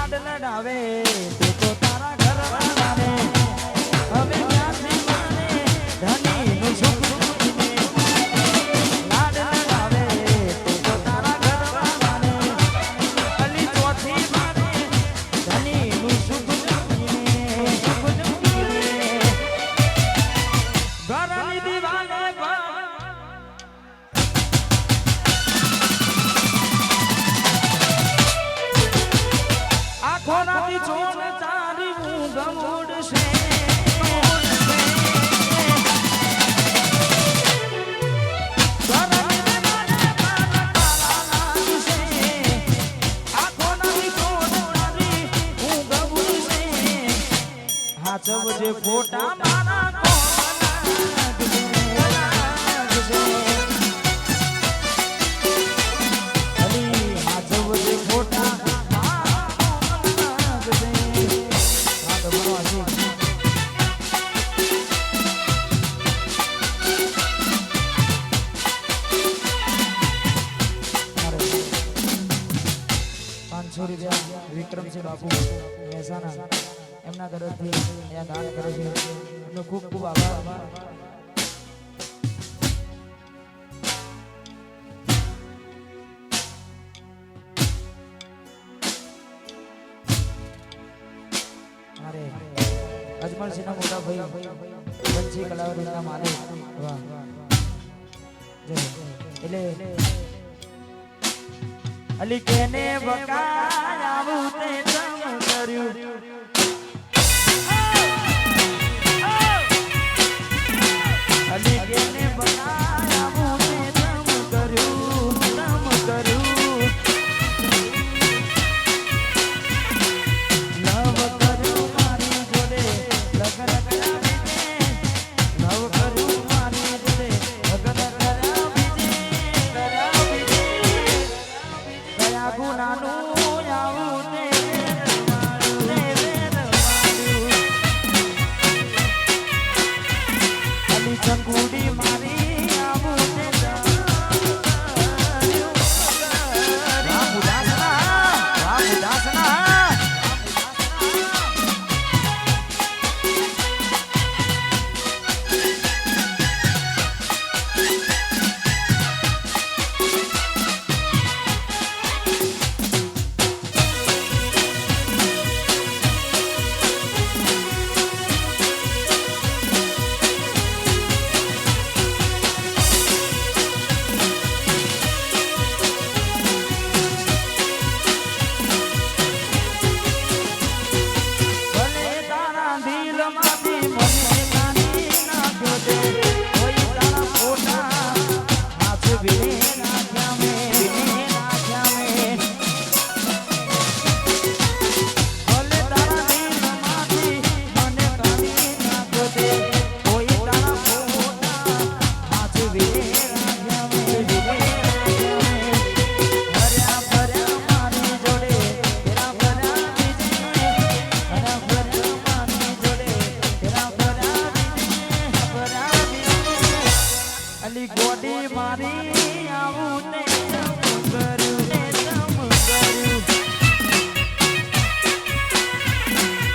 લાડ લડાવે તે તો તારા ઘર વાળાને હવે ક્યાંથી માને ધની નું સુખ સુખીને લાડ લડાવે તે તો તારા ઘર વાળાને અલી ચોથી માને ધની નું સુખ સુખીને ઘરની દીવાને ખોરાથી ચોન તારી ઊંઘ મોડશે હાચવજે ફોટા મારા હાચવજે ફોટા વિક્રમસિંહ બાપુ મહેસાણા એમના તરફથી અહીંયા દાન કરે છે એમનો ખૂબ ખૂબ આભાર. મારે અજમલસિંહના મોટા ભાઈ બંસી કલાવતના માલિક વાહ એટલે અલી કેને બકાયાવું તે તમ કર્યું અલી કેને બકાયાવું તે તમ કર્યું લવ કર્યું મારી જોડે લગન કરાવી લવ કર્યું મારી જોડે લગન ગુનાનું આવું તે અલી ચકુડી મારી આવું તે ગોડી મારી આવું ને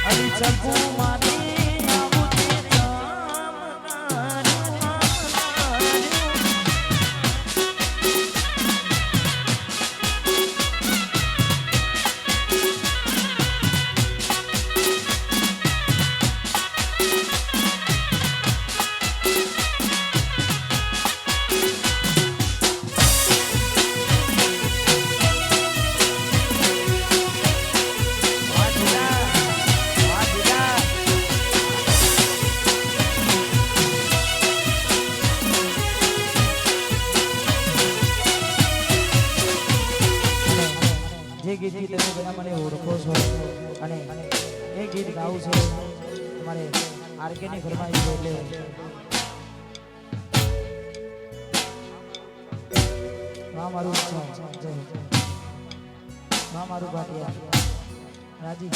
અલી ચકુ મારી આવું જે ગીતથી તમે બધા મને ઓળખો છો અને એ ગીત ગાવું છે તમારે આરકેની ફરમાઈશ છે એટલે માં મારું જય માં મારું ભાટિયા રાજી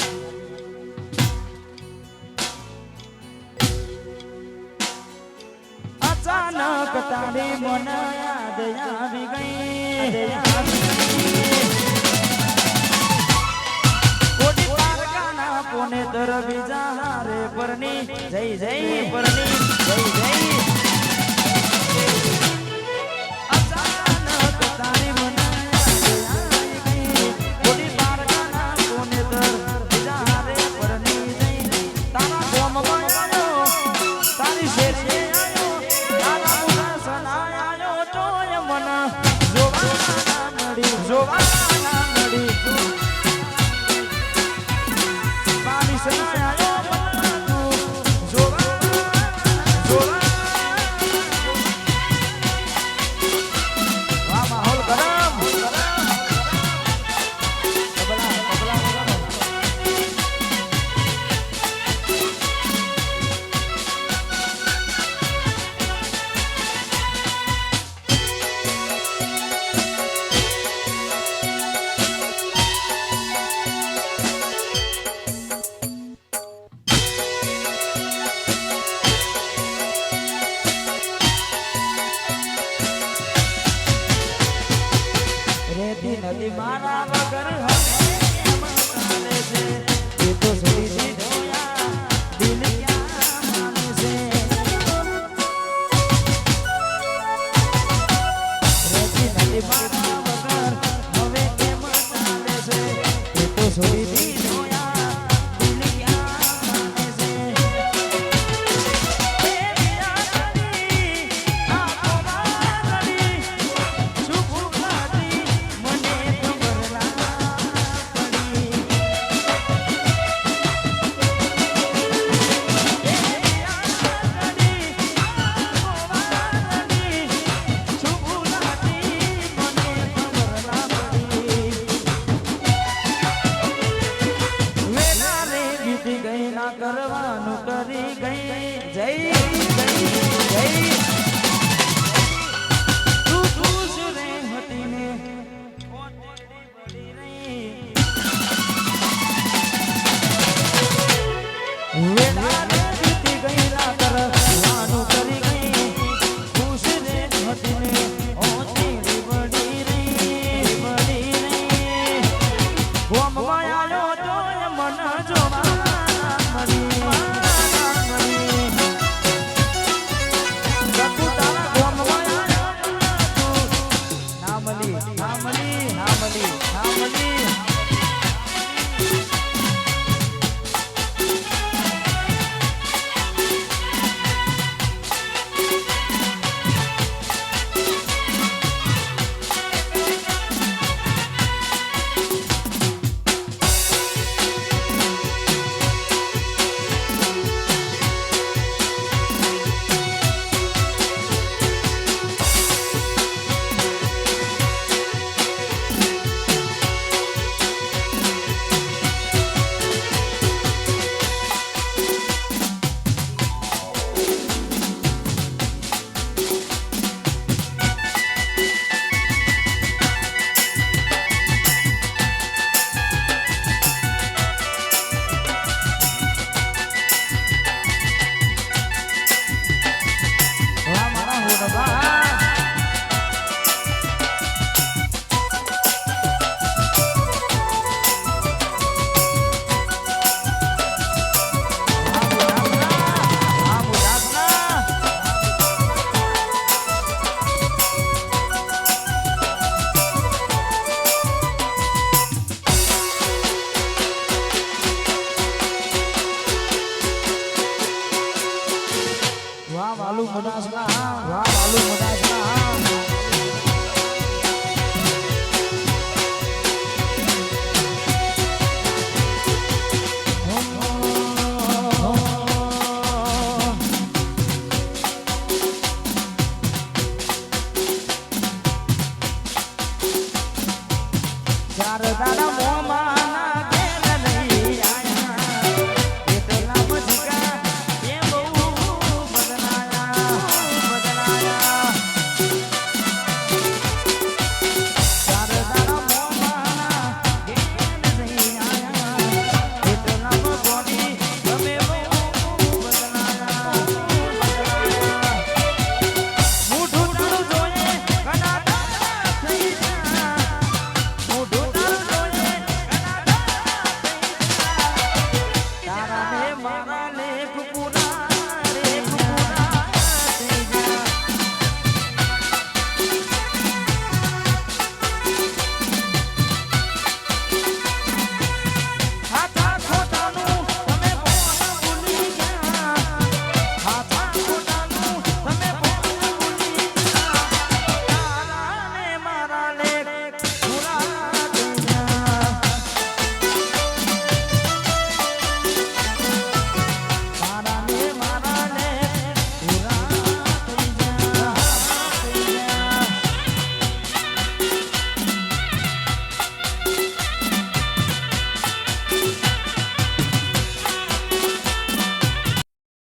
અચાનક તારી મન યાદ આવી ગઈ કોને દર બીજા રે પરની જય જય પરની જય જય અચાનક તારી મનાઈ ગઈ બારગાના કોને દર બીજા રે પરની જય તારા ગોમમાં આવ્યો તારી શેરીએ આવ્યો તારા મુના સનાયો તોય મન જોવાના નડી જોવાના નડી પાણી સનાયો નદી મારા વગર ચાલે છે એ તો સડી જોયા દિલ ક્યાં માને છે રેતી નદી મારા વગર હવે કેમ ચાલે છે એ તો સડી જોયા દિલ ક્યાં માને છે એ બિયારી આ કોવારી સુખુલાતી કરવાનું કરી ગઈ જય જય જય તું ખુશ રે હતી ને વેલા બીતી ગઈ ના કરવાનું કરી ગઈ ખુશ રે હતી ને ઓતી બડી રહી ગોમમાં આવ્યો તો મન જોવા વાલું બનાસના